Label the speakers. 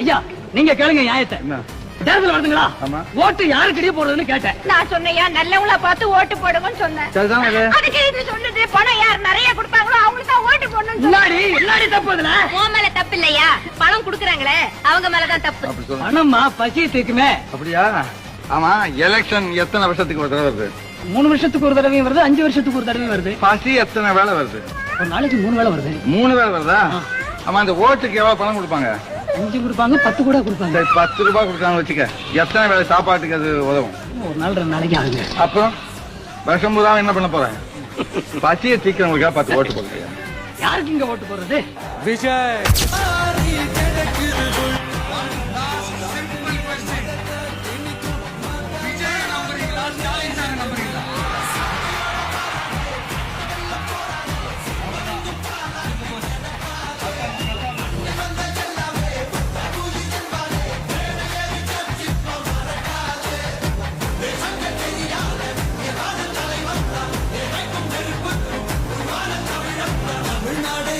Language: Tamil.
Speaker 1: ஐயா நீங்க கேளுங்க நியாயத்தை. தேர்தல் வருதுங்களா? ஓட்டு யாருக்கிட்டே போடுறதுன்னு கேட்டேன்.
Speaker 2: நான் சொன்னையா நல்லவங்களா பார்த்து ஓட்டு போடுங்கன்னு சொன்னேன். அதுக்கு இது சொன்னது பணம் யார் நிறைய கொடுப்பாங்களோ அவங்களுக்கு தான் ஓட்டு போடணும்.
Speaker 1: முன்னாடி தப்பு அதுல.
Speaker 2: உன் மேல தப்பு இல்லையா, பணம் குடுக்குறாங்களே அவங்க மேலதான் தப்பு.
Speaker 1: பணமா பசி தீக்குமே.
Speaker 3: அப்படியா? ஆமா, எலெக்ஷன் எத்தனை வருஷத்துக்கு ஒரு தடவை வருது?
Speaker 1: 3 வருஷத்துக்கு ஒரு தடவையும் வருது, 5 வருஷத்துக்கு ஒரு தடவையும் வருது.
Speaker 3: பசி எத்தனை வேலை வருது?
Speaker 1: ஒரு நாளைக்கு 3 வேலை வருது.
Speaker 3: 3 வேலை வருதா? ஆமா, அந்த ஓட்டுக்கு எவ்வளவு பணம் கொடுப்பாங்க?
Speaker 1: 5 கொடுப்பாங்க, 10 கூட கொடுப்பாங்க.
Speaker 3: 10 ரூபாய் கொடுத்தாங்க வச்சுக்க, எத்தனை வேலை சாப்பாட்டுக்கு அது உதவும்?
Speaker 1: ஒரு நாள் 2 நாளைக்கு ஆகுங்க.
Speaker 3: அப்புறம் வருஷம் பூரா என்ன பண்ண போறேன்? பசியை தீக்கிறவங்களுக்கா 10 ஓட்டு போடுறீங்க.
Speaker 1: யாருக்கு இங்க ஓட்டு போடுறது?
Speaker 4: விஜய் தமிழ்நாடு